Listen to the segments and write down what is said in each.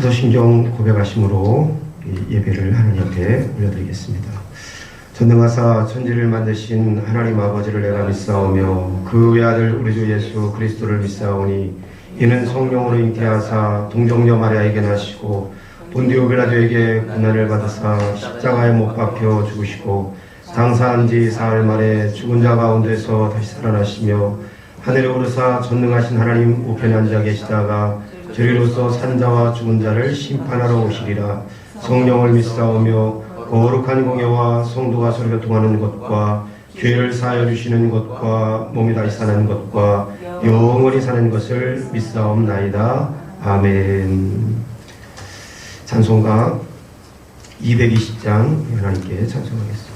사도신경 고백하심으로 예배를 하나님 앞에 올려드리겠습니다. 전능하사 천지를 만드신 하나님 아버지를 내가 믿사오며 그 외아들 우리 주 예수 그리스도를 믿사오니 이는 성령으로 잉태하사 동정녀 마리아에게 나시고 본디오 빌라도에게 고난을 받으사 십자가에 못 박혀 죽으시고 장사한 지 사흘 만에 죽은 자 가운데서 다시 살아나시며 하늘에 오르사 전능하신 하나님 우편에 앉아 계시다가 저리로서 산자와 죽은 자를 심판하러 오시리라. 성령을 믿사오며 거룩한 공예와 성도가 서로 교통하는 것과 죄를 사하여 주시는 것과 몸이 다시 사는 것과 영원히 사는 것을 믿사옵나이다. 아멘. 찬송가 220장 하나님께 찬송하겠습니다.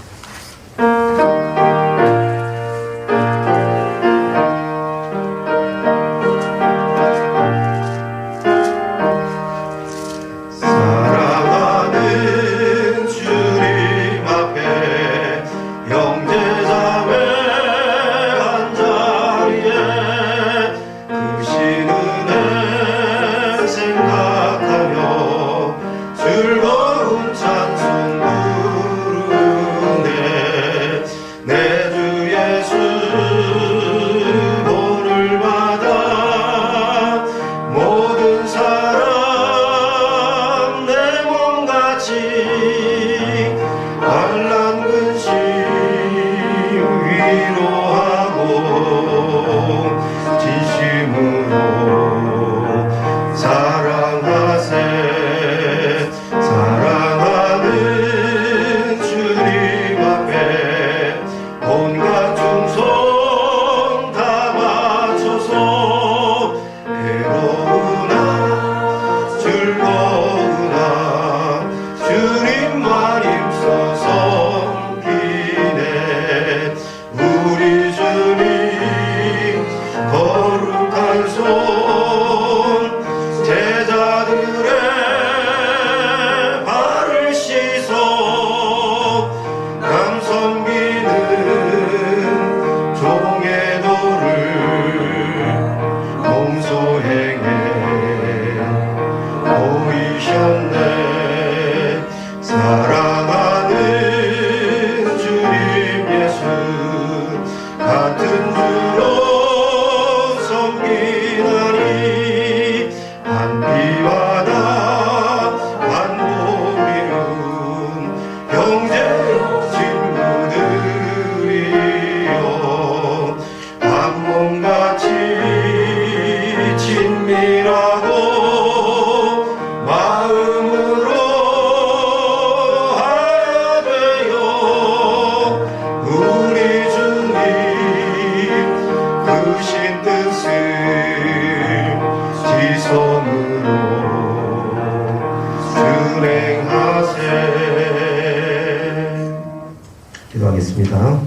기도하겠습니다.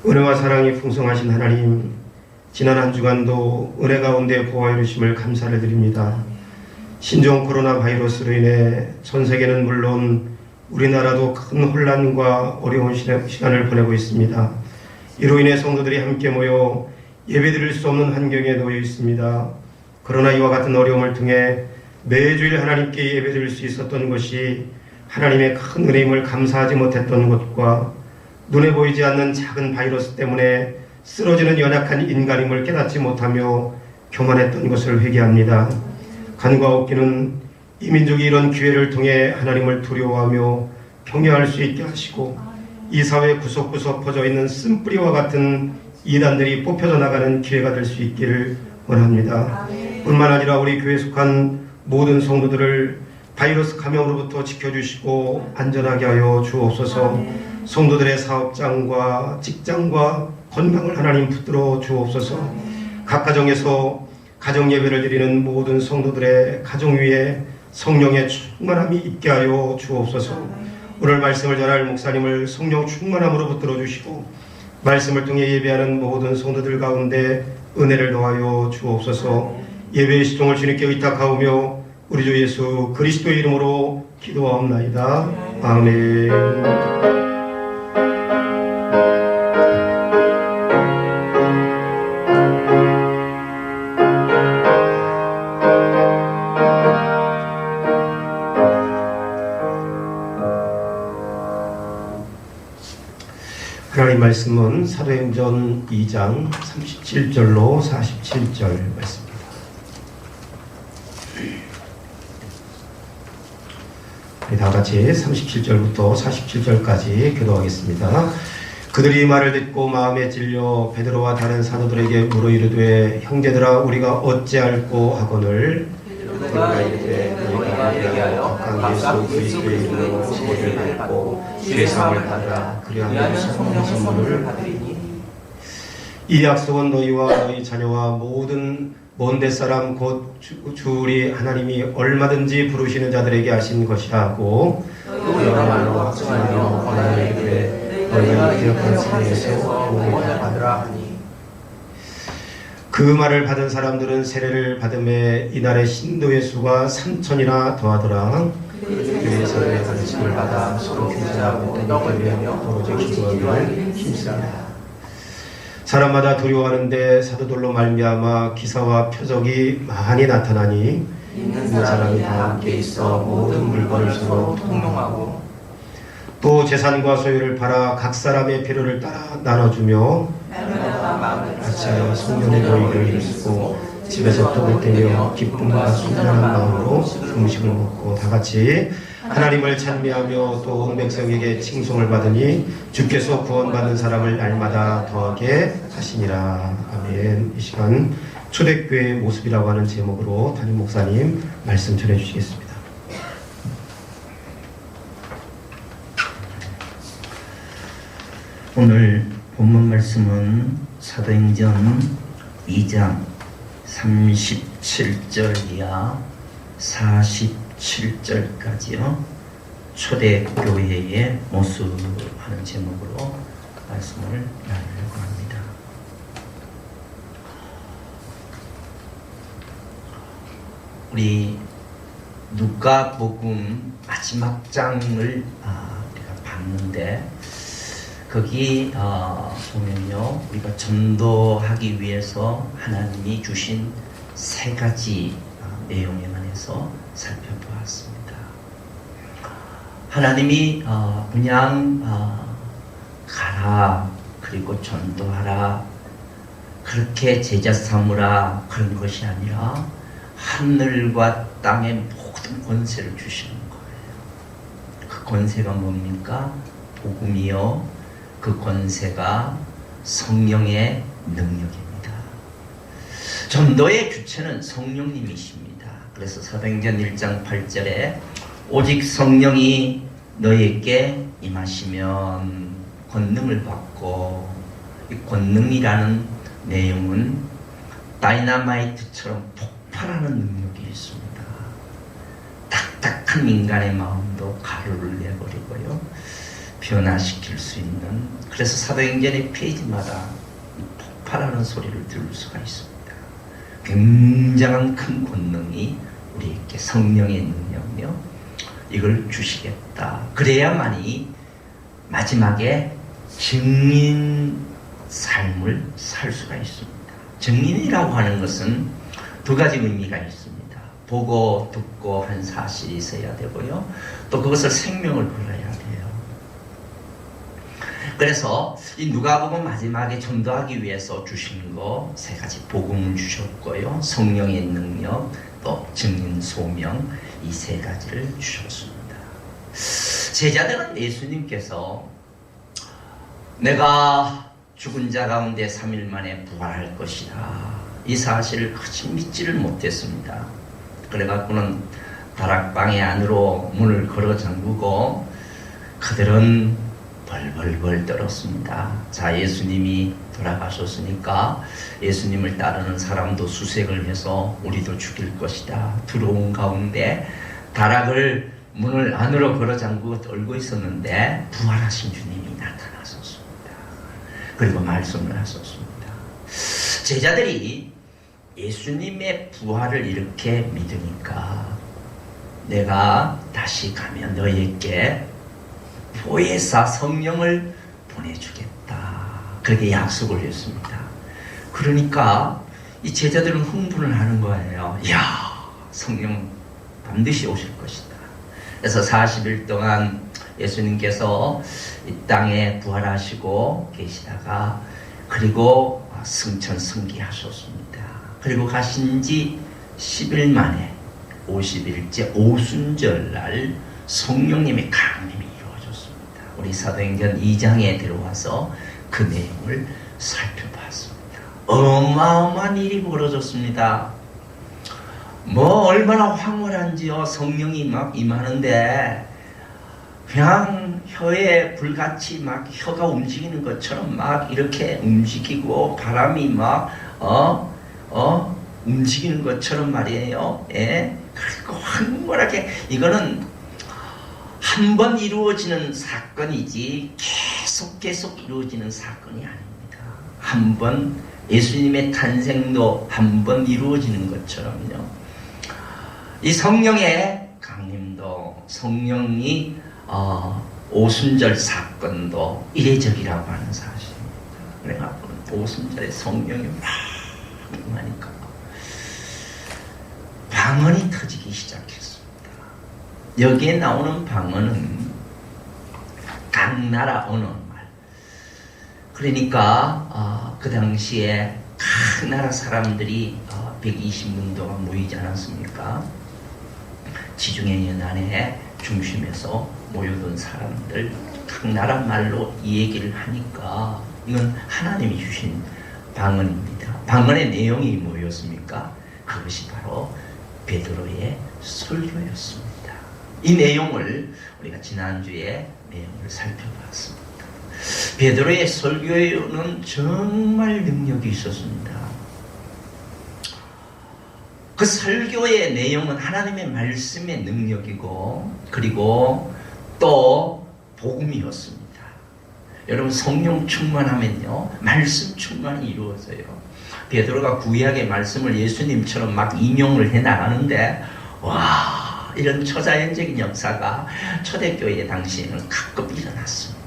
은혜와 사랑이 풍성하신 하나님, 지난 한 주간도 은혜 가운데 보호해 주심을 감사를 드립니다. 신종 코로나 바이러스로 인해 전 세계는 물론 우리나라도 큰 혼란과 어려운 시간을 보내고 있습니다. 이로 인해 성도들이 함께 모여 예배드릴 수 없는 환경에 놓여 있습니다. 그러나 이와 같은 어려움을 통해 매주일 하나님께 예배드릴 수 있었던 것이 하나님의 큰 은혜임을 감사하지 못했던 것과 눈에 보이지 않는 작은 바이러스 때문에 쓰러지는 연약한 인간임을 깨닫지 못하며 교만했던 것을 회개합니다. 간과 없기는 이 민족이 이런 기회를 통해 하나님을 두려워하며 경외할 수 있게 하시고 이 사회 구석구석 퍼져 있는 쓴뿌리와 같은 이단들이 뽑혀져 나가는 기회가 될 수 있기를 원합니다. 뿐만 아니라 우리 교회에 속한 모든 성도들을 바이러스 감염으로부터 지켜주시고 안전하게 하여 주옵소서. 성도들의 사업장과 직장과 건강을 하나님 붙들어 주옵소서. 각 가정에서 가정 예배를 드리는 모든 성도들의 가정 위에 성령의 충만함이 있게 하여 주옵소서. 오늘 말씀을 전할 목사님을 성령 충만함으로 붙들어 주시고 말씀을 통해 예배하는 모든 성도들 가운데 은혜를 더하여 주옵소서. 예배의 시종을 주님께 의탁하오며 우리 주 예수 그리스도의 이름으로 기도하옵나이다. 아멘. 하나님 말씀은 사도행전 2장 37절로 47절 말씀입니다. 우리 다 같이 37절부터 47절까지 기도하겠습니다. 그들이 말을 듣고 마음에 찔려 베드로와 다른 사도들에게 물어 이르되 형제들아 우리가 어찌할꼬 하거늘 그가 이르되 너희가 얘기하여 각각 그리스도의 이름으로 세례를 받고 죄사함을 받으라. 그리하면 성령 선물을 받으리니 이 약속은 너희와 너희 자녀와 모든 먼데 사람 곧 주 우리 하나님이 얼마든지 부르시는 자들에게 하신 것이라 하고 너희야말로 확증하며 권하여 이르되 너희가 기억한 세례에서 복을 받으라 하니 그 말을 받은 사람들은 세례를 받음에 이날의 신도의 수가 3,000이나 더하더라. 그들이 세례의 가르침을 받아 서로 교제하고 떡을 베며 오로지 기도하기를 힘쓰니라. 사람마다 두려워하는데 사도들로 말미암아 기사와 표적이 많이 나타나니 있는 사람이 다 함께 있어 모든 물건을 서로 통용하고 또 재산과 소유를 팔아 각 사람의 필요를 따라 나눠주며 같이하여 성령의 교회를 이루고 집에서 떡을 떼며 기쁨과 순전한 마음으로 음식을 먹고 다같이 하나님을 찬미하며 또 온 백성에게 칭송을 받으니 주께서 구원받는 사람을 날마다 더하게 하시니라. 아멘. 이 시간 초대교회의 모습이라고 하는 제목으로 담임 목사님 말씀 전해 주시겠습니다. 오늘 본문 말씀은 사도행전 2장 37절 이하 47절까지요. 초대교회의 모습하는 제목으로 말씀을 나누려고 합니다. 우리 누가복음 마지막 장을 우리가 봤는데 거기 보면요, 우리가 전도하기 위해서 하나님이 주신 세 가지 내용에 관해서 살펴보았습니다. 하나님이 그냥 가라, 그리고 전도하라, 그렇게 제자 삼으라, 그런 것이 아니라 하늘과 땅의 모든 권세를 주시는 거예요. 그 권세가 뭡니까? 복음이요, 그 권세가 성령의 능력입니다. 전도의 주체는 성령님이십니다. 그래서 사도행전 1장 8절에 오직 성령이 너희에게 임하시면 권능을 받고, 이 권능이라는 내용은 다이너마이트처럼 폭발하는 능력이 있습니다. 딱딱한 인간의 마음도 가루를 내버리고요, 변화시킬 수 있는, 그래서 사도행전의 페이지마다 폭발하는 소리를 들을 수가 있습니다. 굉장한 큰 권능이 우리에게 성령의 능력이며 이걸 주시겠다. 그래야만이 마지막에 증인 삶을 살 수가 있습니다. 증인이라고 하는 것은 두 가지 의미가 있습니다. 보고 듣고 한 사실이 있어야 되고요, 또 그것을 생명을 걸어야 돼요. 그래서 이 누가복음 마지막에 전도하기 위해서 주신 거 세 가지, 복음을 주셨고요, 성령의 능력, 또 증인 소명, 이 세 가지를 주셨습니다. 제자들은 예수님께서 내가 죽은 자 가운데 3일 만에 부활할 것이다, 이 사실을 그치 믿지를 못했습니다. 그래갖고는 다락방의 안으로 문을 걸어 잠그고 그들은 벌벌벌 떨었습니다. 자, 예수님이 돌아가셨으니까 예수님을 따르는 사람도 수색을 해서 우리도 죽일 것이다. 들어온 가운데 다락을 문을 안으로 걸어 잠그고 떨고 있었는데 부활하신 주님이 나타나셨습니다. 그리고 말씀을 하셨습니다. 제자들이 예수님의 부활을 이렇게 믿으니까 내가 다시 가면 너희에게 보혜사 성령을 보내주겠다. 그렇게 약속을 했습니다. 그러니까 이 제자들은 흥분을 하는 거예요. 이야, 성령 반드시 오실 것이다. 그래서 40일 동안 예수님께서 이 땅에 부활하시고 계시다가 그리고 승천승기하셨습니다. 그리고 가신 지 10일 만에 50일째 오순절날 성령님의 강림이 이루어졌습니다. 우리 사도행전 2장에 들어와서 그 내용을 살펴봤습니다. 어마어마한 일이 벌어졌습니다. 뭐 얼마나 황홀한지요. 성령이 막 임하는데 그냥 혀에 불같이 막 혀가 움직이는 것처럼 막 이렇게 움직이고 바람이 막 움직이는 것처럼 말이에요. 예? 그리고 황홀하게 이거는 한 번 이루어지는 사건이지 계속 이루어지는 사건이 아닙니다. 한 번 예수님의 탄생도 한 번 이루어지는 것처럼요. 이 성령의 강림도 성령이 오순절 사건도 이례적이라고 하는 사실입니다. 내가 오순절에 성령이 막 임하니까 방언이 터지기 시작했습니다. 여기에 나오는 방언은 각 나라 언어 말. 그러니까 그 당시에 각 나라 사람들이 120문 동안 모이지 않았습니까? 지중해 연안의 중심에서 모여든 사람들 각 나라 말로 이 얘기를 하니까 이건 하나님이 주신 방언입니다. 방언의 내용이 뭐였습니까? 그것이 바로 베드로의 설교였습니다. 이 내용을 우리가 지난주에 내용을 살펴봤습니다. 베드로의 설교에는 정말 능력이 있었습니다. 그 설교의 내용은 하나님의 말씀의 능력이고 그리고 또 복음이었습니다. 여러분 성령 충만하면요 말씀 충만이 이루어져요. 베드로가 구약의 말씀을 예수님처럼 막 인용을 해나가는데 와 이런 초자연적인 역사가 초대교회 당시에는 가끔 일어났습니다.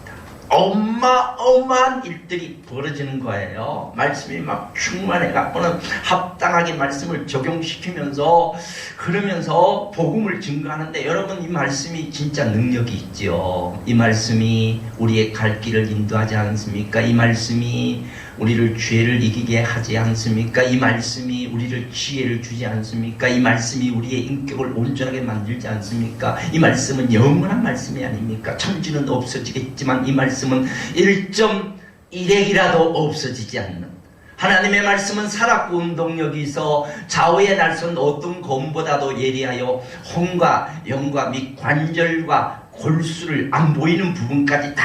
어마어마한 일들이 벌어지는 거예요. 말씀이 막 충만해갖고는 합당하게 말씀을 적용시키면서 그러면서 복음을 증거하는데 여러분 이 말씀이 진짜 능력이 있죠. 이 말씀이 우리의 갈 길을 인도하지 않습니까? 이 말씀이 우리를 죄를 이기게 하지 않습니까? 이 말씀이 우리를 지혜를 주지 않습니까? 이 말씀이 우리의 인격을 온전하게 만들지 않습니까? 이 말씀은 영원한 말씀이 아닙니까? 천지는 없어지겠지만 이 말씀은 1.1핵이라도 없어지지 않는 하나님의 말씀은 살았고 운동력이 있어 좌우의 날선 어떤 검보다도 예리하여 혼과 영과 및 관절과 골수를 안 보이는 부분까지 다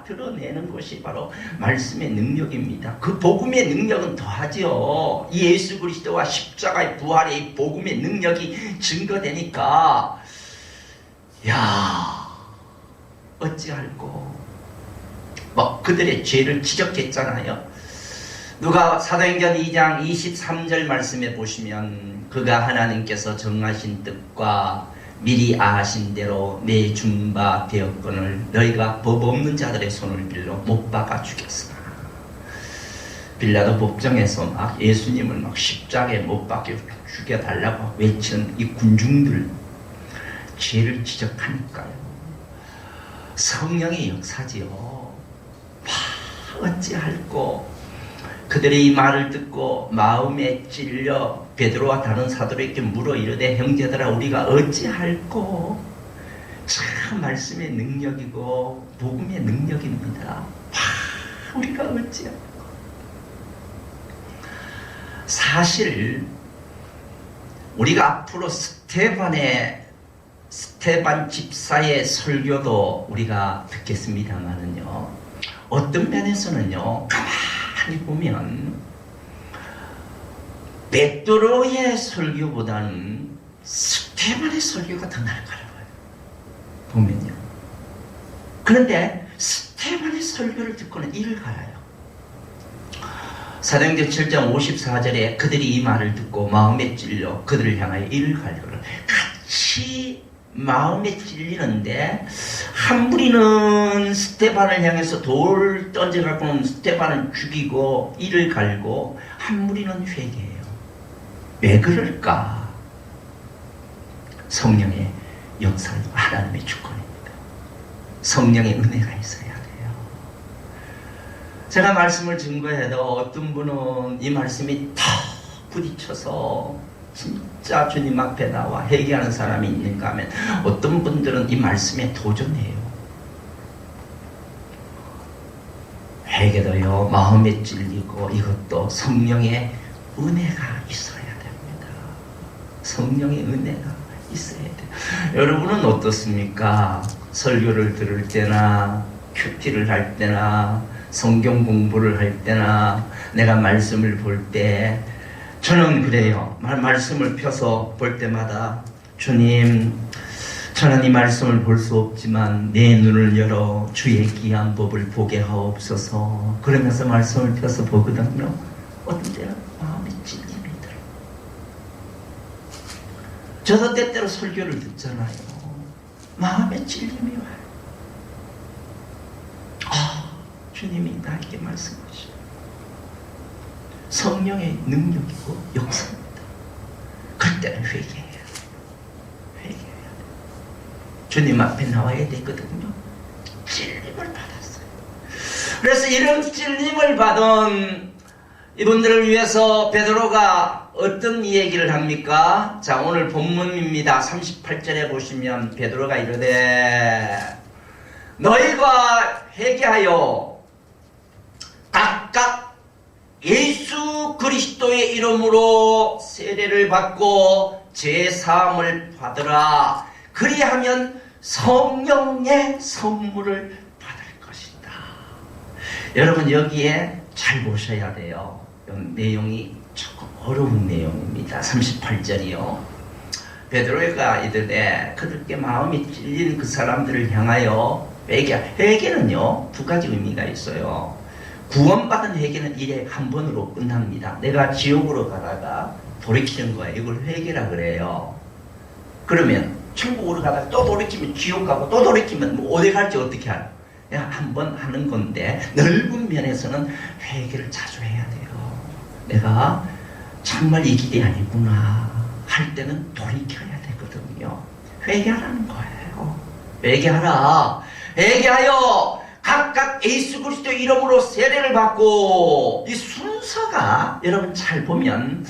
드러내는 것이 바로 말씀의 능력입니다. 그 복음의 능력은 더하지요. 이 예수 그리스도와 십자가의 부활의 이 복음의 능력이 증거되니까 야 어찌할꼬 그들의 죄를 지적했잖아요. 누가 사도행전 2장 23절 말씀에 보시면 그가 하나님께서 정하신 뜻과 미리 아신 대로 내준 바 되었거늘 너희가 법 없는 자들의 손을 빌려 못 박아 죽였으나 빌라도 법정에서 막 예수님을 막 십자가에 못 박혀 죽여달라고 외치는 이 군중들 죄를 지적하니까요. 성령의 역사지요. 어찌할꼬 그들의 이 말을 듣고 마음에 찔려 베드로와 다른 사도에게 물어 이르되 형제들아 우리가 어찌할꼬. 참 말씀의 능력이고 복음의 능력입니다. 우리가 어찌할꼬. 사실 우리가 앞으로 스테반 집사의 설교도 우리가 듣겠습니다만은요 어떤 면에서는요 가만히 보면 베드로의 설교보다는 스테반의 설교가 더 나을 거라고요. 보면요. 그런데 스테반의 설교를 듣고는 이를 갈아요. 사도행전 7장 54절에 그들이 이 말을 듣고 마음에 찔려 그들을 향하여 이를 갈거를 같이 마음에 찔리는데, 한 무리는 스테반을 향해서 돌 던져갖고는 스테반을 죽이고 이를 갈고, 한 무리는 회개해요. 왜 그럴까? 성령의 역사, 하나님의 주권입니다. 성령의 은혜가 있어야 돼요. 제가 말씀을 증거해도 어떤 분은 이 말씀이 탁 부딪혀서 진짜 주님 앞에 나와 회개하는 사람이 있는가 하면, 어떤 분들은 이 말씀에 도전해요. 회개도요, 마음에 찔리고 이것도 성령의 은혜가 있어야 됩니다. 성령의 은혜가 있어야 돼요. 여러분은 어떻습니까? 설교를 들을 때나 큐티를 할 때나 성경 공부를 할 때나 내가 말씀을 볼 때, 저는 그래요. 말씀을 펴서 볼 때마다 주님, 저는 이 말씀을 볼 수 없지만 내 눈을 열어 주의 귀한 법을 보게 하옵소서. 그러면서 말씀을 펴서 보거든요. 어떤 때는 마음에 찔림이 들어요. 저도 때때로 설교를 듣잖아요. 마음에 찔림이 와요. 주님이 나에게 말씀하시죠. 성령의 능력이고 역사입니다. 그때는 회개해야 돼요. 회개해야 돼요. 주님 앞에 나와야 되거든요. 찔림을 받았어요. 그래서 이런 찔림을 받은 이분들을 위해서 베드로가 어떤 얘기를 합니까? 자, 오늘 본문입니다. 38절에 보시면 베드로가 이르되 너희가 회개하여 각각 예수 그리스도의 이름으로 세례를 받고 죄사함을 받으라. 그리하면 성령의 선물을 받을 것이다. 여러분, 여기에 잘 보셔야 돼요. 내용이 조금 어려운 내용입니다. 38절이요. 베드로가 이르되 그들께 마음이 찔린 그 사람들을 향하여 회개는요 두 가지 의미가 있어요. 구원받은 회개는 일에 한 번으로 끝납니다. 내가 지옥으로 가다가 돌이키는 거예요. 이걸 회개라 그래요. 그러면 천국으로 가다가 또 돌이키면 지옥 가고, 또 돌이키면 뭐 어디 갈지 어떻게 알아? 그냥 한 번 하는 건데, 넓은 면에서는 회개를 자주 해야 돼요. 내가 정말 이 길이 아니구나 할 때는 돌이켜야 되거든요. 회개하라는 거예요. 회개하라. 회개하여 각각 예수 그리스도 이름으로 세례를 받고. 이 순서가 여러분 잘 보면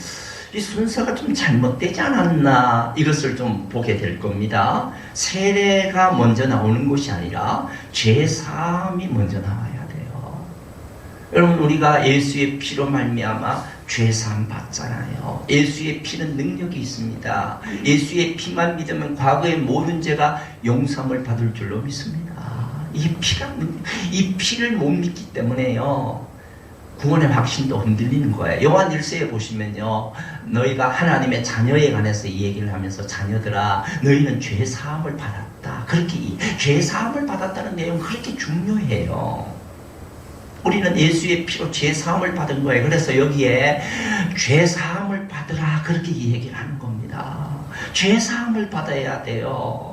이 순서가 좀 잘못되지 않았나, 이것을 좀 보게 될 겁니다. 세례가 먼저 나오는 것이 아니라 죄사함이 먼저 나와야 돼요. 여러분, 우리가 예수의 피로 말미암아 죄사함 받잖아요. 예수의 피는 능력이 있습니다. 예수의 피만 믿으면 과거의 모든 죄가 용서함을 받을 줄로 믿습니다. 이 피를 못 믿기 때문에요, 구원의 확신도 흔들리는 거예요. 요한 1서에 보시면요, 너희가 하나님의 자녀에 관해서 이 얘기를 하면서, 자녀들아 너희는 죄사함을 받았다, 그렇게 죄사함을 받았다는 내용 그렇게 중요해요. 우리는 예수의 피로 죄사함을 받은 거예요. 그래서 여기에 죄사함을 받으라 그렇게 이 얘기를 하는 겁니다. 죄사함을 받아야 돼요.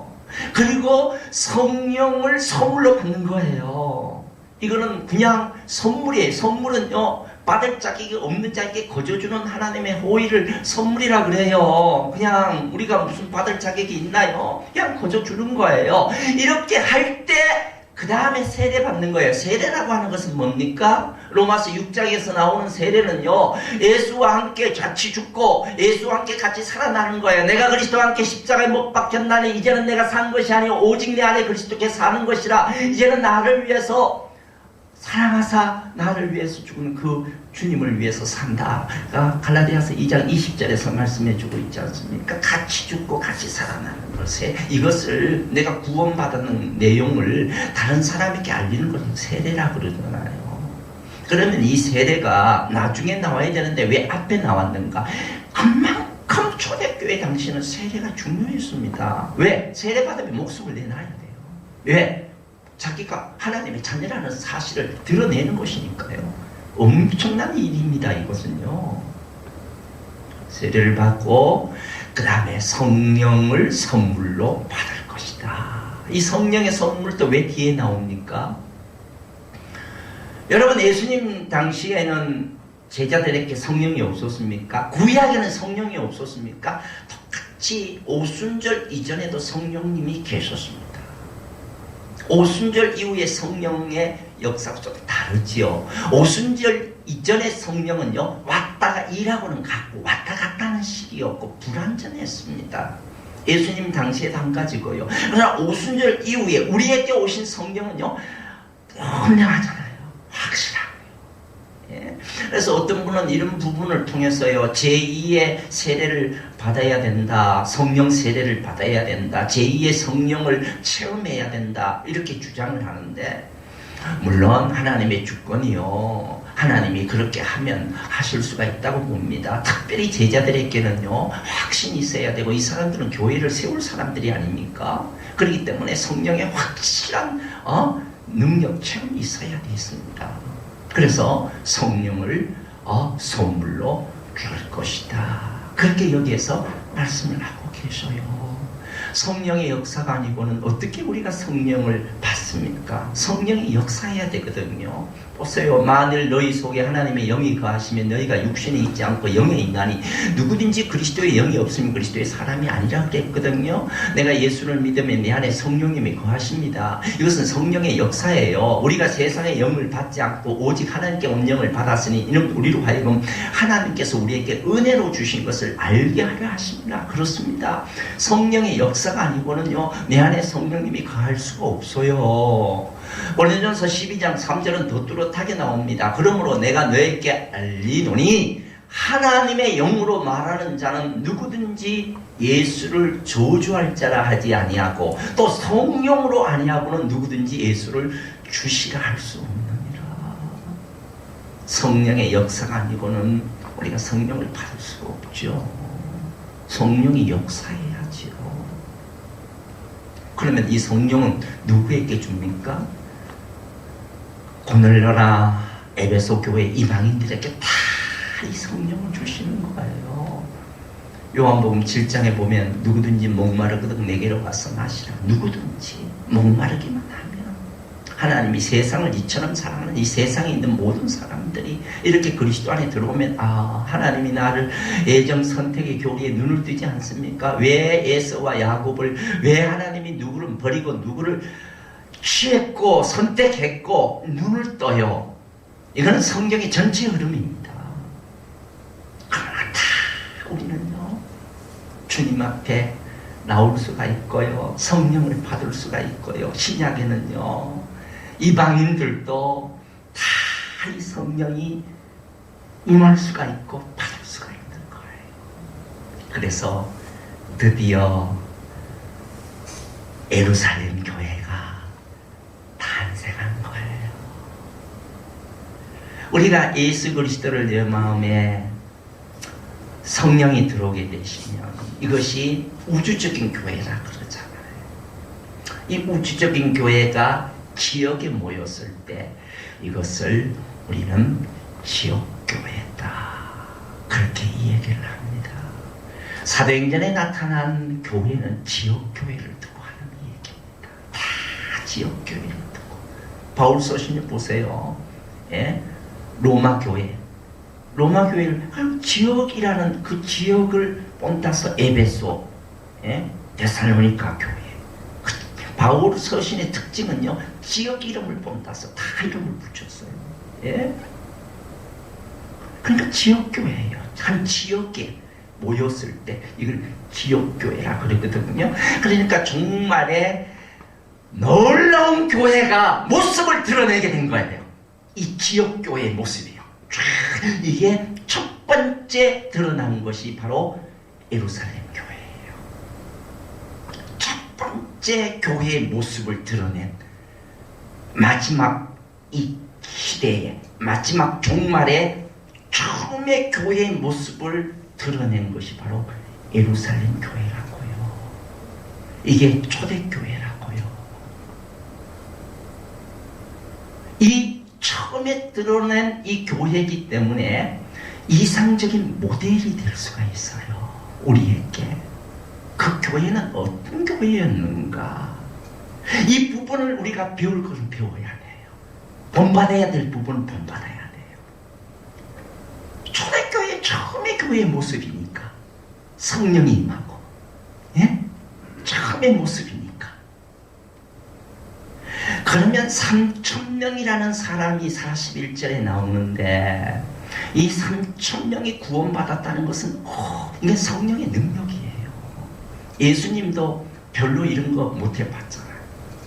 그리고 성령을 선물로 받는 거예요. 이거는 그냥 선물이에요. 선물은요, 받을 자격이 없는 자에게 거저주는 하나님의 호의를 선물이라 그래요. 그냥 우리가 무슨 받을 자격이 있나요? 그냥 거저주는 거예요. 이렇게 할 때 그 다음에 세례 받는 거예요. 세례라고 하는 것은 뭡니까? 로마서 6장에서 나오는 세례는요, 예수와 함께 같이 죽고 예수와 함께 같이 살아나는 거예요. 내가 그리스도와 함께 십자가에 못 박혔나니 이제는 내가 산 것이 아니요 오직 내 안에 그리스도께 사는 것이라. 이제는 나를 위해서 사랑하사 나를 위해서 죽는 그 주님을 위해서 산다. 갈라디아서 2장 20절에서 말씀해주고 있지 않습니까? 같이 죽고 같이 살아나는 것에, 이것을 내가 구원받는 내용을 다른 사람에게 알리는 것을 세례라 그러잖아요. 그러면 이 세례가 나중에 나와야 되는데 왜 앞에 나왔는가? 그만큼 초대교회 당시는 세례가 중요했습니다. 왜? 세례 받으면 목숨을 내놔야 돼요. 왜? 자기가 하나님의 자녀라는 사실을 드러내는 것이니까요. 엄청난 일입니다. 이것은요. 세례를 받고 그 다음에 성령을 선물로 받을 것이다. 이 성령의 선물도 왜 뒤에 나옵니까? 여러분, 예수님 당시에는 제자들에게 성령이 없었습니까? 구약에는 성령이 없었습니까? 똑같이 오순절 이전에도 성령님이 계셨습니다. 오순절 이후의 성령의 역사가 좀 다르지요. 오순절 이전의 성령은요, 왔다가 일하고는 갔고 왔다 갔다 하는 시기였고 불완전했습니다. 예수님 당시에도 한 가지고요. 그러나 오순절 이후에 우리에게 오신 성령은요, 분명하잖아요. 확실하고요. 예. 그래서 어떤 분은 이런 부분을 통해서요, 제2의 세례를 받아야 된다, 성령 세례를 받아야 된다, 제2의 성령을 체험해야 된다, 이렇게 주장을 하는데, 물론 하나님의 주권이요, 하나님이 그렇게 하면 하실 수가 있다고 봅니다. 특별히 제자들에게는요, 확신이 있어야 되고, 이 사람들은 교회를 세울 사람들이 아닙니까? 그렇기 때문에 성령의 확실한 능력 체험이 있어야 되겠습니다. 그래서 성령을 선물로 줄 것이다, 그렇게 여기에서 말씀을 하고 계셔요. 성령의 역사가 아니고는 어떻게 우리가 성령을 받습니까? 성령이 역사해야 되거든요. 보세요. 만일 너희 속에 하나님의 영이 거하시면 너희가 육신에 있지 않고 영에 있나니 누구든지 그리스도의 영이 없으면 그리스도의 사람이 아니라 그랬거든요. 내가 예수를 믿으면 내 안에 성령님이 거하십니다. 이것은 성령의 역사예요. 우리가 세상의 영을 받지 않고 오직 하나님께 온 영을 받았으니 이는 우리로 하여금 하나님께서 우리에게 은혜로 주신 것을 알게 하려 하십니다. 그렇습니다. 성령의 역사가 아니고는요, 내 안에 성령님이 거할 수가 없어요. 고린도전서 12장 3절은 더 뚜렷하게 나옵니다. 그러므로 내가 너에게 알리노니 하나님의 영으로 말하는 자는 누구든지 예수를 저주할 자라 하지 아니하고 또 성령으로 아니하고는 누구든지 예수를 주시라 할 수 없느니라. 성령의 역사가 아니고는 우리가 성령을 받을 수가 없죠. 성령이 역사해야죠. 그러면 이 성령은 누구에게 줍니까? 고넬료나 에베소 교회 이방인들에게 다 이 성령을 주시는 거예요. 요한복음 7장에 보면 누구든지 목마르거든 내게로 와서 마시라. 누구든지 목마르기만 하면, 하나님이 세상을 이처럼 사랑하는 이 세상에 있는 모든 사람들이 이렇게 그리스도 안에 들어오면 하나님이 나를 애정 선택의 교리에 눈을 뜨지 않습니까? 왜 에서와 야곱을, 왜 하나님이 누구를 버리고 누구를 취했고 선택했고 눈을 떠요. 이거는 성경의 전체 흐름입니다. 그러나 다 우리는요, 주님 앞에 나올 수가 있고요, 성령을 받을 수가 있고요. 신약에는요, 이방인들도 다 이 성령이 임할 수가 있고 받을 수가 있는 거예요. 그래서 드디어 예루살렘 교회가 탄생한 거예요. 우리가 예수 그리스도를 내 마음에 성령이 들어오게 되시면 이것이 우주적인 교회라 그러잖아요. 이 우주적인 교회가 지역에 모였을 때 이것을 우리는 지역교회다, 그렇게 이야기를 합니다. 사도행전에 나타난 교회는 지역교회를 두고 하는 얘기입니다. 다 지역교회를 두고. 바울 서신을 보세요. 예? 로마교회, 로마교회를 지역이라는 그 지역을 본따서 에베소, 예? 데살로니가 교회. 바울 서신의 특징은요, 지역 이름을 본따서 다 이름을 붙였어요. 예? 그러니까 지역교회예요. 한 지역에 모였을 때 이걸 지역교회라 그러거든요. 그러니까 종말에 놀라운 교회가 모습을 드러내게 된 거예요. 이 지역교회의 모습이요. 이게 첫 번째 드러난 것이 바로 예루살렘 교회예요. 첫 번째 교회의 모습을 드러낸, 마지막 이 시대에, 마지막 종말에 처음의 교회의 모습을 드러낸 것이 바로 예루살렘 교회라고요. 이게 초대교회라고요. 이 처음에 드러낸 이 교회이기 때문에 이상적인 모델이 될 수가 있어요. 우리에게. 그 교회는 어떤 교회였는가? 이 부분을 우리가 배울 것은 배워야 돼요. 본받아야 될 부분은 본받아야 돼요. 초대교회 처음의 교회의 모습이니까. 성령이 임하고, 예? 처음의 모습이니까. 그러면 3,000명이라는 사람이 41절에 나오는데, 이 3,000명이 구원받았다는 것은 이게 성령의 능력이에요. 예수님도 별로 이런 거 못 해봤잖아요.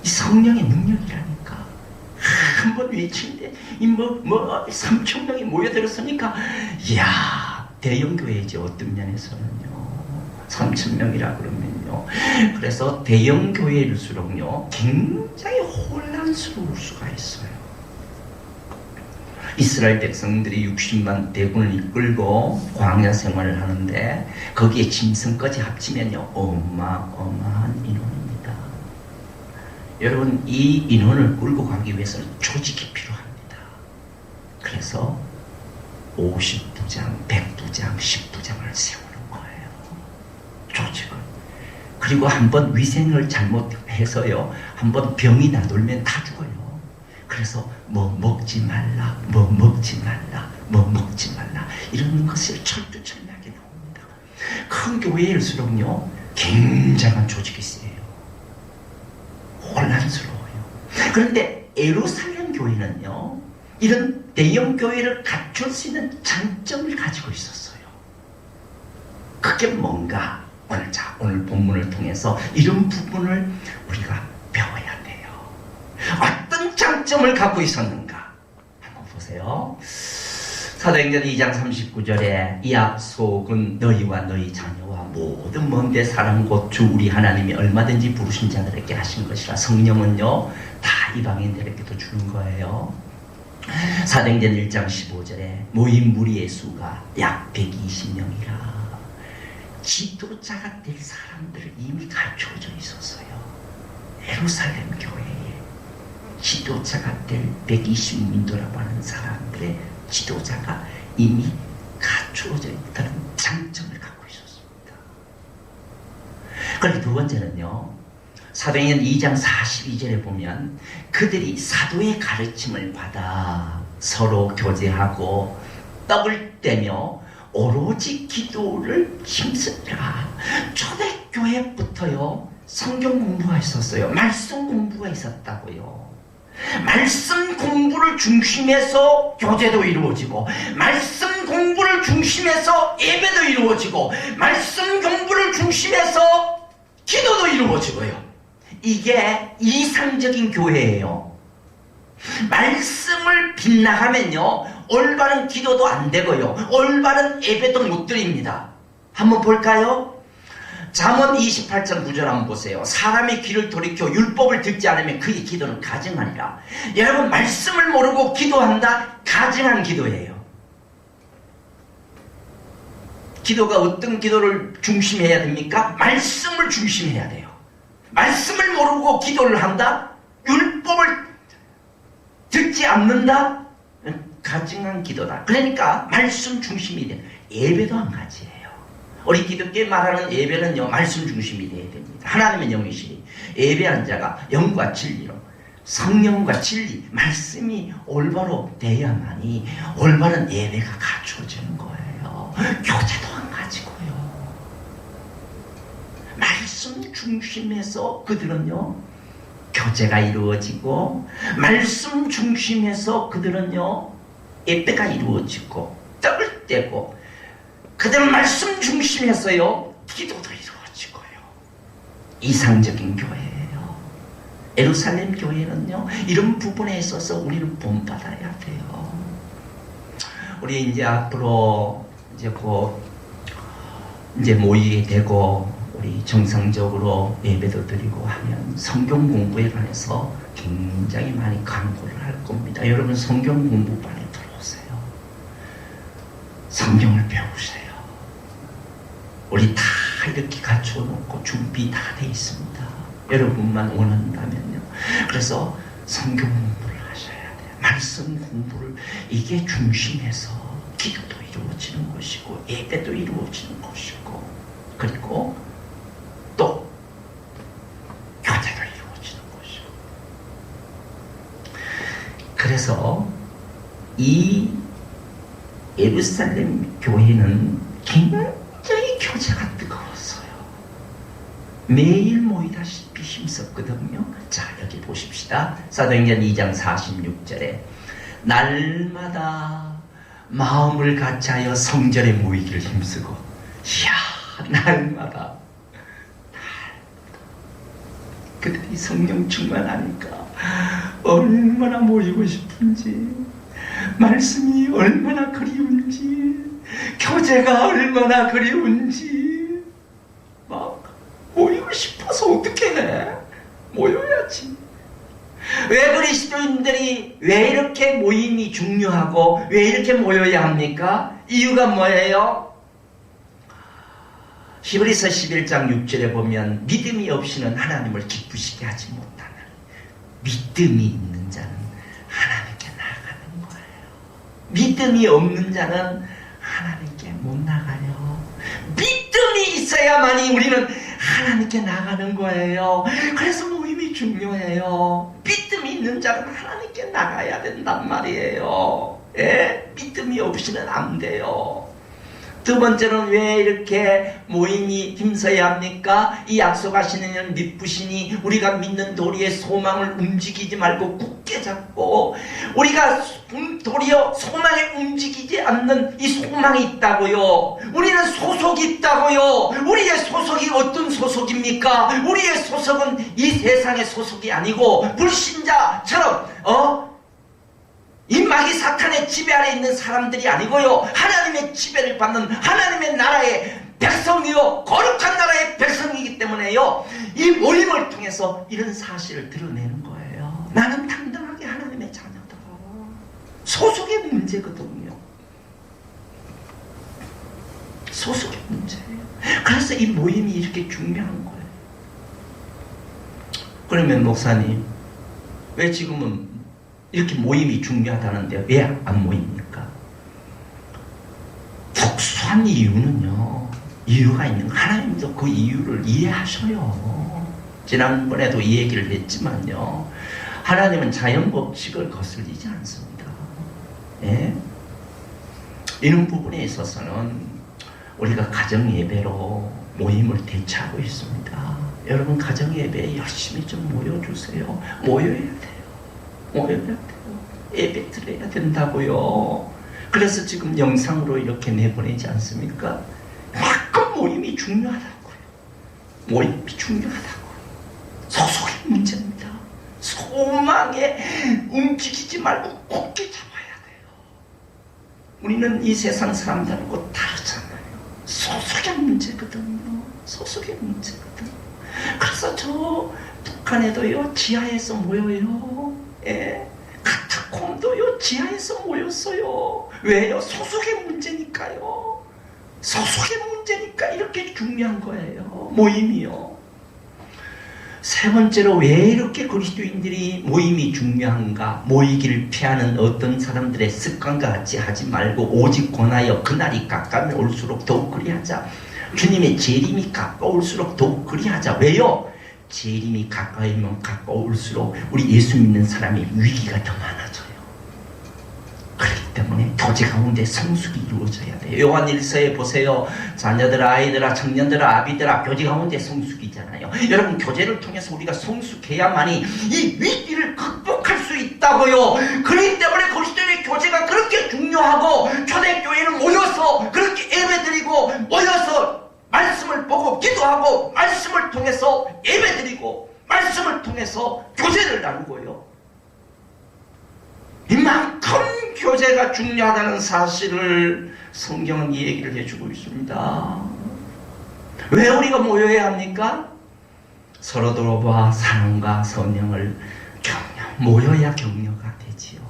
이 성령의 능력이라니까. 한번 외치는데 3,000명이 모여들었으니까 이야, 대형교회지. 어떤 면에서는요 3,000명이라 그러면요. 그래서 대형교회일수록요 굉장히 혼란스러울 수가 있어요. 이스라엘 백성들이 60만 대군을 이끌고 광야 생활을 하는데 거기에 짐승까지 합치면요 어마어마한 인원입니다. 여러분, 이 인원을 끌고 가기 위해서는 조직이 필요합니다. 그래서 50부장, 100부장, 10부장을 세우는 거예요. 조직을. 그리고 한번 위생을 잘못해서요 한번 병이 나돌면 다 죽어요. 그래서 뭐 먹지 말라, 뭐 먹지 말라, 뭐 먹지 말라 이런 것을 철두철미하게 나옵니다. 큰 교회일수록요 굉장한 조직이 있어요. 혼란스러워요. 그런데 예루살렘 교회는요 이런 대형 교회를 갖출 수 있는 장점을 가지고 있었어요. 그게 뭔가? 오늘 본문을 통해서 이런 부분을 우리가 배워야 돼요. 어떤 장점을 갖고 있었는가? 한번 보세요. 사도행전 2장 39절에 이 약속은 너희와 너희 자녀와 모든 먼데 사람 곧 주 우리 하나님이 얼마든지 부르신 자들에게 하신 것이라. 성령은요 다 이방인들에게도 주는 거예요. 사도행전 1장 15절에 모인 무리의 수가 약 120명이라. 지도자가 될 사람들을 이미 갖춰져 있었어요. 예루살렘 교회에 지도자가 될 120민도라고 하는 사람들의 지도자가 이미 갖추어져 있다는 장점을 갖고 있었습니다. 그리고 두 번째는요, 사도행전 2장 42절에 보면 그들이 사도의 가르침을 받아 서로 교제하고 떡을 떼며 오로지 기도를 힘쓰라. 초대교회부터요 성경 공부가 있었어요. 말씀 공부가 있었다고요. 말씀 공부를 중심해서 교제도 이루어지고, 말씀 공부를 중심해서 예배도 이루어지고, 말씀 공부를 중심해서 기도도 이루어지고요. 이게 이상적인 교회예요. 말씀을 빗나가면요 올바른 기도도 안 되고요 올바른 예배도 못 드립니다. 한번 볼까요? 잠언 28장 9절 한번 보세요. 사람의 귀를 돌이켜 율법을 듣지 않으면 그의 기도는 가증하니라. 여러분, 말씀을 모르고 기도한다? 가증한 기도예요. 기도가 어떤 기도를 중심해야 됩니까? 말씀을 중심해야 돼요. 말씀을 모르고 기도를 한다? 율법을 듣지 않는다? 가증한 기도다. 그러니까 말씀 중심이 돼. 예배도 한 가지예요. 우리 기독교에 말하는 예배는요 말씀 중심이 돼야 됩니다. 하나님은 영이시니 예배하는 자가 영과 진리로, 성령과 진리, 말씀이 올바로 돼야만이 올바른 예배가 갖추어지는 거예요. 교제도 한 가지고요. 말씀 중심에서 그들은요 교제가 이루어지고, 말씀 중심에서 그들은요 예배가 이루어지고, 떡을 떼고, 그들은 말씀 중심에서요 기도도 이루어지고요. 이상적인 교회예요. 예루살렘 교회는요 이런 부분에 있어서 우리는 본받아야 돼요. 우리 이제 앞으로 이제 모이게 되고 우리 정상적으로 예배도 드리고 하면 성경 공부에 관해서 굉장히 많이 강구를 할 겁니다. 여러분, 성경 공부반에 들어오세요. 성경을 배우세요. 우리 다 이렇게 갖추어 놓고 준비 다 돼 있습니다. 여러분만 원한다면요. 그래서 성경 공부를 하셔야 돼요. 말씀 공부를 이게 중심에서 기도도 이루어지는 것이고 예배도 이루어지는 것이고 그리고 또 교제도 이루어지는 것이고 그래서 이 예루살렘 교회는 굉장히 교제가 뜨거웠어요. 매일 모이다시피 힘썼거든요. 자, 여기 보십시다. 사도행전 2장 46절에 날마다 마음을 같이하여 성전에 모이기를 힘쓰고 이야 날마다 그들이 성령 충만하니까 얼마나 모이고 싶은지 말씀이 얼마나 그리운지 교제가 얼마나 그리운지 막 모이고 싶어서 어떻게 해? 모여야지. 왜 그리스도인들이 왜 이렇게 모임이 중요하고 왜 이렇게 모여야 합니까? 이유가 뭐예요? 히브리서 11장 6절에 보면 믿음이 없이는 하나님을 기쁘시게 하지 못하는 믿음이 있는 자는 하나님께 나아가는 거예요. 믿음이 없는 자는 하나님께 못 나가요. 믿음이 있어야만이 우리는 하나님께 나가는 거예요. 그래서 모임이 중요해요. 믿음이 있는 자는 하나님께 나가야 된단 말이에요. 예? 믿음이 없이는 안 돼요. 두 번째는 왜 이렇게 모임이 힘써야 합니까? 이 약속하시는 이는 믿으시니 우리가 믿는 도리의 소망을 움직이지 말고 굳게 잡고 우리가 도리어 소망에 움직이지 않는 이 소망이 있다고요. 우리는 소속이 있다고요. 우리의 소속이 어떤 소속입니까? 우리의 소속은 이 세상의 소속이 아니고 불신자처럼 이 마귀 사탄의 지배 아래 있는 사람들이 아니고요. 하나님의 지배를 받는 하나님의 나라의 백성이요. 거룩한 나라의 백성이기 때문에요. 이 모임을 통해서 이런 사실을 드러내는 거예요. 나는 당당하게 하나님의 자녀다. 소속의 문제거든요. 소속의 문제예요. 그래서 이 모임이 이렇게 중요한 거예요. 그러면 목사님, 왜 지금은 이렇게 모임이 중요하다는데 왜 안 모입니까? 특수한 이유는요. 이유가 있는 거. 하나님도 그 이유를 이해하셔요. 지난번에도 이 얘기를 했지만요. 하나님은 자연법칙을 거슬리지 않습니다. 예? 이런 부분에 있어서는 우리가 가정예배로 모임을 대체하고 있습니다. 여러분 가정예배에 열심히 좀 모여주세요. 모여야 돼요. 모여야 돼요. 예배 드려야 된다고요. 그래서 지금 영상으로 이렇게 내보내지 않습니까? 가끔 모임이 중요하다고요. 모임이 중요하다고요. 소속의 문제입니다. 소망에 움직이지 말고 굳게 잡아야 돼요. 우리는 이 세상 사람들하고 다르잖아요. 소속의 문제거든요. 소속의 문제거든요. 그래서 저 북한에도요 지하에서 모여요. 예. 카타콤도요 지하에서 모였어요. 왜요? 소속의 문제니까요. 소속의 문제니까 이렇게 중요한 거예요. 모임이요. 세 번째로 왜 이렇게 그리스도인들이 모임이 중요한가? 모이기를 피하는 어떤 사람들의 습관과 같이 하지 말고 오직 권하여 그날이 가까이 올수록 더욱 그리하자. 주님의 재림이 가까울수록 더욱 그리하자. 왜요? 재림이 가까이면 가까울수록 우리 예수 믿는 사람의 위기가 더 많아져요. 그렇기 때문에 교제 가운데 성숙이 이루어져야 돼요. 요한 1서에 보세요. 자녀들아, 아이들아, 청년들아, 아비들아, 교제 가운데 성숙이잖아요. 여러분 교제를 통해서 우리가 성숙해야만이 이 위기를 극복할 수 있다고요. 그렇기 때문에 그리스도의 교제가 그렇게 중요하고 초대교회는 모여서 그렇게 예배드리고 모여서 말씀을 보고 기도하고 말씀을 통해서 예배드리고 말씀을 통해서 교제를 나누고요. 이만큼 교제가 중요하다는 사실을 성경은 이 얘기를 해주고 있습니다. 왜 우리가 모여야 합니까? 서로 돌아봐 사랑과 성령을 모여야 격려가 되지요.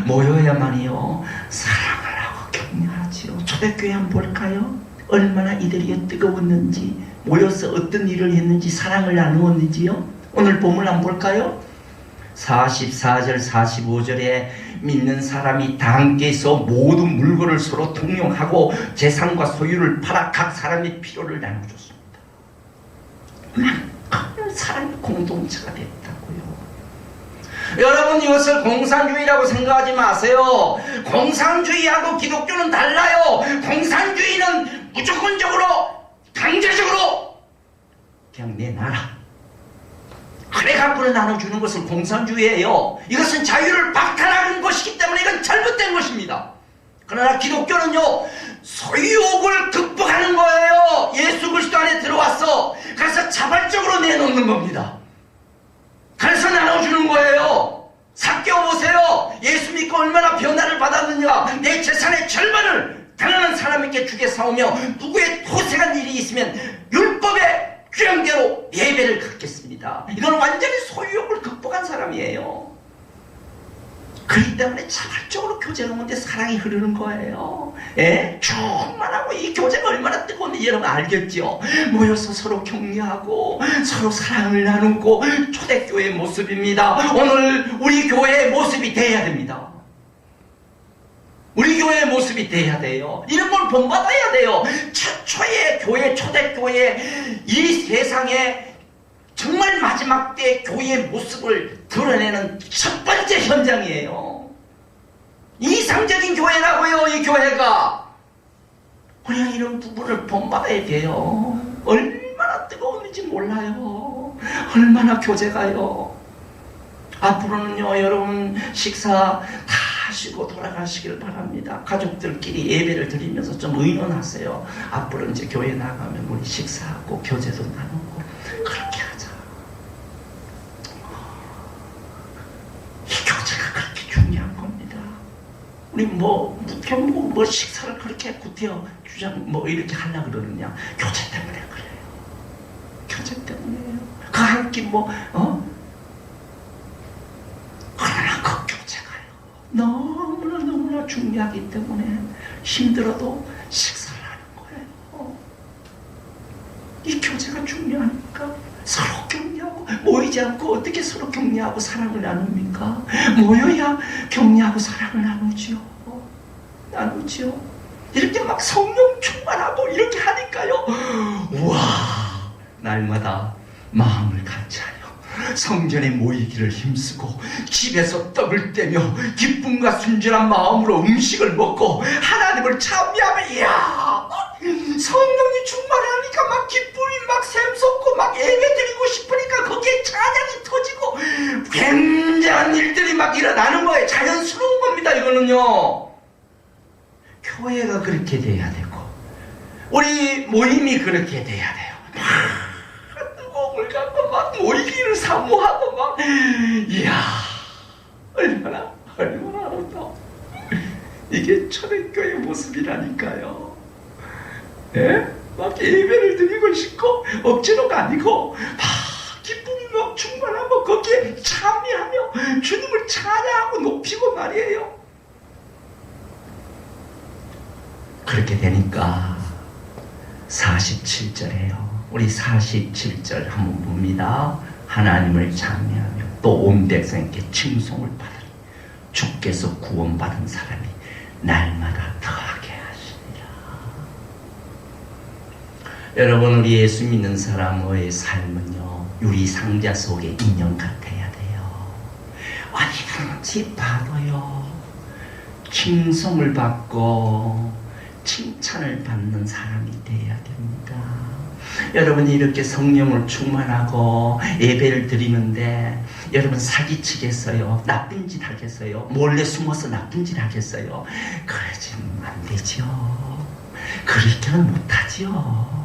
모여야만이요 사랑을 하고 격려하지요. 초대교회 한번 볼까요? 얼마나 이들이 뜨거웠는지, 모여서 어떤 일을 했는지, 사랑을 나누었는지요. 오늘 본문 한번 볼까요? 44절 45절에 믿는 사람이 다 함께서 모든 물건을 서로 통용하고 재산과 소유를 팔아 각 사람의 필요를 나눠줬습니다. 큰 사람의 공동체가 됐다고요. 여러분, 이것을 공산주의라고 생각하지 마세요. 공산주의하고 기독교는 달라요. 공산주의는 무조건적으로 강제적으로 그냥 내 나라 그래 갖고는 나눠주는 것을 공산주의예요. 이것은 자유를 박탈하는 것이기 때문에 이건 잘못된 것입니다. 그러나 기독교는요, 소유욕을 극복하는 거예요. 예수 그리스도 안에 들어왔어. 그래서 자발적으로 내놓는 겁니다. 그래서 나눠주는 거예요. 삭개오 보세요. 예수 믿고 얼마나 변화를 받았느냐. 내 재산의 절반을 가난한 사람에게 주겠사오며 누구의 도색한 일이 있으면 율법의 규정대로 예배를 갖겠습니다. 이건 완전히 소유욕을 극복한 사람이에요. 그렇기 때문에 자발적으로 교제를 하는데 사랑이 흐르는 거예요. 예? 충만하고 이 교제가 얼마나 뜨거운지 여러분 알겠죠? 모여서 서로 격려하고 서로 사랑을 나누고 초대교회의 모습입니다. 오늘 우리 교회의 모습이 돼야 됩니다. 우리 교회의 모습이 돼야 돼요. 이런 걸 본받아야 돼요. 최초의 교회, 초대교회, 이 세상에 정말 마지막 때 교회의 모습을 드러내는 첫 번째 현장이에요. 이상적인 교회라고요, 이 교회가. 우리가 이런 부분을 본받아야 돼요. 얼마나 뜨거운지 몰라요. 얼마나 교제가요. 앞으로는요, 여러분 식사 다 하시고 돌아가시길 바랍니다. 가족들끼리 예배를 드리면서 좀 의논하세요. 앞으로 이제 교회 나가면 우리 식사하고 교제도 나누고 그렇게 하자. 이 교제가 그렇게 중요한 겁니다. 우리 뭐 식사를 그렇게 구태여 주장 이렇게 하려고 그러느냐? 교제 때문에 그래요. 교제 때문에요. 그 한 끼 그러나 그 교제가요. 너무나 중요하기 때문에 힘들어도 식사를 하는 거예요. 이 교제가 중요하니까 서로 격려하고 모이지 않고 어떻게 서로 격려하고 사랑을 나눕니까? 모여야 격려하고 사랑을 나누지요. 이렇게 막 성령 충만하고 이렇게 하니까요. 우와, 날마다 마음을 같이 하여 성전에 모이기를 힘쓰고 집에서 떡을 떼며 기쁨과 순전한 마음으로 음식을 먹고 하나님을 찬미하며 이야, 성령이 충만하니까 막 기쁨이 막 샘솟고 막 예배드리고 싶으니까 거기에 찬양이 터지고 굉장한 일들이 막 일어나는 거예요. 자연스러운 겁니다. 이거는요, 교회가 그렇게 돼야 되고 우리 모임이 그렇게 돼야 돼요. 뜨거움을 갖고 막 모이기를 사모하고 막 이야, 얼마나 아름다워. 이게 초대교회 모습이라니까요. 예? 막 예배를 드리고 싶고 억지로가 아니고 막 기쁨이 막 충만하고 거기에 참여하며 주님을 찬양하고 높이고 말이에요. 그렇게 되니까 47절에요. 우리 47절 한번 봅니다. 하나님을 찬미하며 또 온 백성에게 칭송을 받으리. 주께서 구원받은 사람이 날마다 더하게 하시니라. 여러분, 우리 예수 믿는 사람의 삶은요, 유리상자 속의 인형 같아야 돼요. 어디든지 봐도요, 칭송을 받고 칭찬을 받는 사람이 돼야 됩니다. 여러분이 이렇게 성령을 충만하고 예배를 드리는데 여러분 사기치겠어요? 나쁜 짓 하겠어요? 몰래 숨어서 나쁜 짓 하겠어요? 그러지는 안 되죠. 그렇게는 못하지요.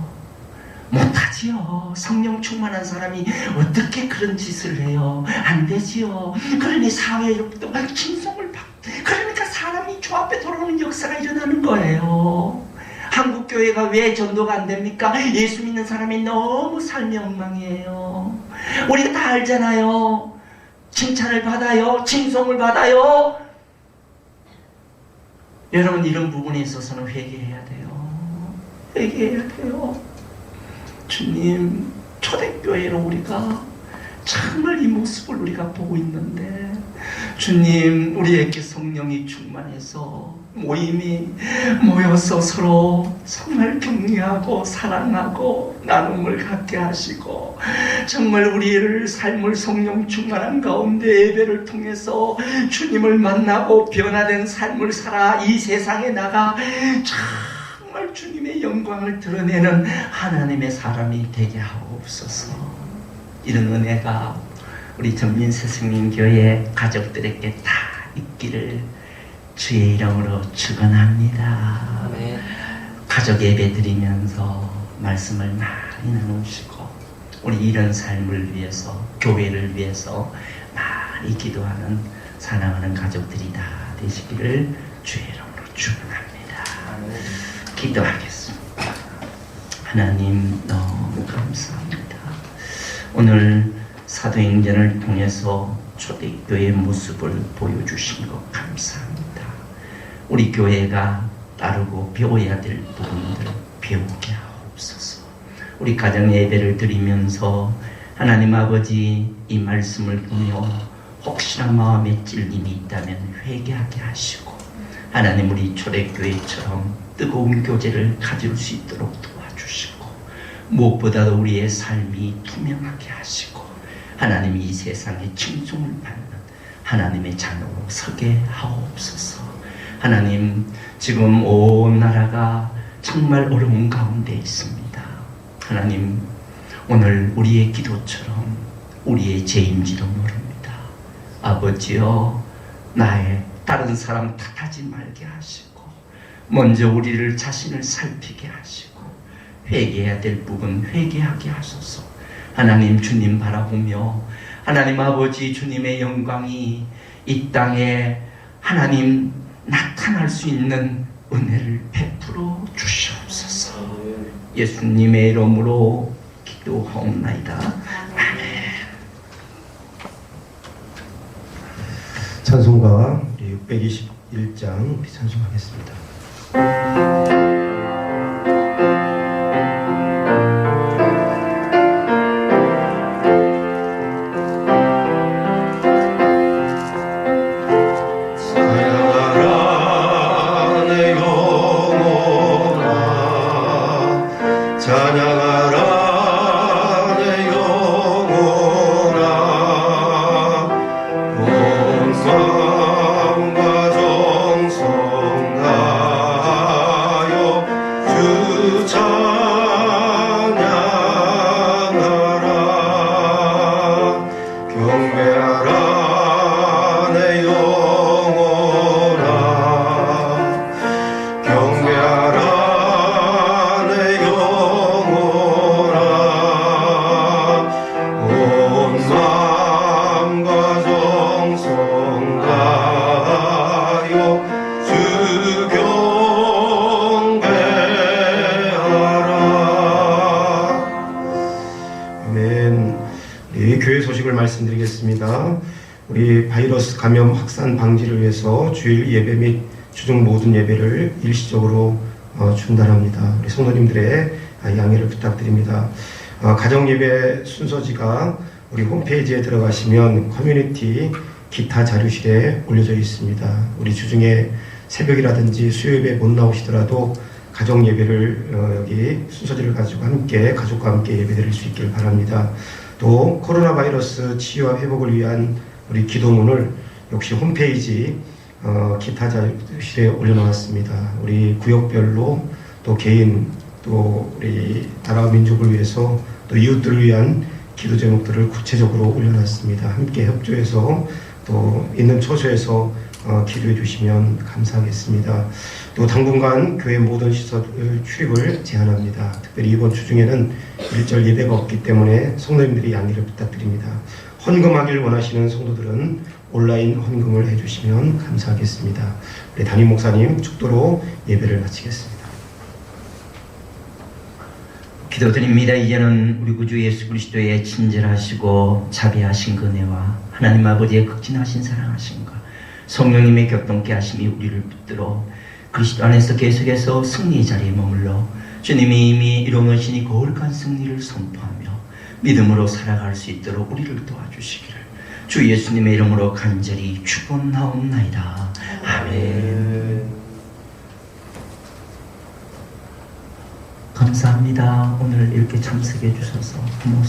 성령 충만한 사람이 어떻게 그런 짓을 해요? 안 되지요. 그러니 사회로부터 칭송을 받고, 그러니까 사람이 주 앞에 돌아오는 역사가 일어나는 거예요. 한국교회가 왜 전도가 안 됩니까? 예수 믿는 사람이 너무 삶이 엉망이에요. 우리가 다 알잖아요. 칭찬을 받아요. 칭송을 받아요. 여러분, 이런 부분에 있어서는 회개해야 돼요. 주님, 초대교회로 우리가 정말 이 모습을 우리가 보고 있는데, 주님, 우리에게 성령이 충만해서 모임이 모여서 서로 정말 격려하고 사랑하고 나눔을 갖게 하시고, 정말 우리를 삶을 성령 충만한 가운데 예배를 통해서 주님을 만나고 변화된 삶을 살아 이 세상에 나가 정말 주님의 영광을 드러내는 하나님의 사람이 되게 하옵소서. 이런 은혜가 우리 전민세승민교회 가족들에게 다 있기를 주의 이름으로 축원합니다. 아멘. 가족 예배 드리면서 말씀을 많이 나누시고, 우리 이런 삶을 위해서, 교회를 위해서 많이 기도하는 사랑하는 가족들이 다 되시기를 주의 이름으로 축원합니다. 기도하겠습니다. 하나님, 너무 감사합니다. 오늘 사도행전을 통해서 초대교회의 모습을 보여주신 것 감사합니다. 우리 교회가 따르고 배워야 될 부분들 배우게 하옵소서. 우리 가정 예배를 드리면서 하나님 아버지, 이 말씀을 보며 혹시나 마음에 찔림이 있다면 회개하게 하시고, 하나님 우리 초대교회처럼 뜨거운 교제를 가질 수 있도록 도와주시고, 무엇보다도 우리의 삶이 투명하게 하시고, 하나님 이 세상에 칭송을 받는 하나님의 자녀로 서게 하옵소서. 하나님, 지금 온 나라가 정말 어려운 가운데 있습니다. 하나님, 오늘 우리의 기도처럼 우리의 죄인지도 모릅니다. 아버지여, 나의 다른 사람 탓하지 말게 하시고, 먼저 우리를 자신을 살피게 하시고, 회개해야 될 부분 회개하게 하소서. 하나님, 주님 바라보며 하나님 아버지 주님의 영광이 이 땅에 하나님 나타날 수 있는 은혜를 베풀어 주시옵소서. 예수님의 이름으로 기도하옵나이다. 아멘. 찬송가 621장 찬송하겠습니다. 말씀드리겠습니다. 우리 바이러스 감염 확산 방지를 위해서 주일 예배 및 주중 모든 예배를 일시적으로 중단합니다. 우리 성도님들의 양해를 부탁드립니다. 가정 예배 순서지가 우리 홈페이지에 들어가시면 커뮤니티 기타 자료실에 올려져 있습니다. 우리 주중에 새벽이라든지 수요 예배 못 나오시더라도 가정 예배를 여기 순서지를 가지고 함께 가족과 함께 예배드릴 수 있길 바랍니다. 또 코로나 바이러스 치유와 회복을 위한 우리 기도문을 역시 홈페이지 기타 자료실에 올려놓았습니다. 우리 구역별로 또 개인 또 우리 나라와 민족을 위해서 또 이웃들을 위한 기도 제목들을 구체적으로 올려놨습니다. 함께 협조해서 또 있는 처소에서 기도해 주시면 감사하겠습니다. 또 당분간 교회 모든 시설 출입을 제한합니다. 특별히 이번 주 중에는 일절 예배가 없기 때문에 성도님들이 양해를 부탁드립니다. 헌금하기를 원하시는 성도들은 온라인 헌금을 해주시면 감사하겠습니다. 우리 담임 목사님 축도로 예배를 마치겠습니다. 기도드립니다. 이제는 우리 구주 예수 그리스도의 친절하시고 자비하신 은혜와 하나님 아버지의 극진하신 사랑하심과 성령님의 격동케 하심이 우리를 붙들어 그리스도 안에서 계속해서 승리의 자리에 머물러 주님이 이미 이루어놓으시니 거룩한 승리를 선포하며 믿음으로 살아갈 수 있도록 우리를 도와주시기를 주 예수님의 이름으로 간절히 축원하옵나이다. 아멘. 감사합니다. 오늘 이렇게 참석해 주셔서 부모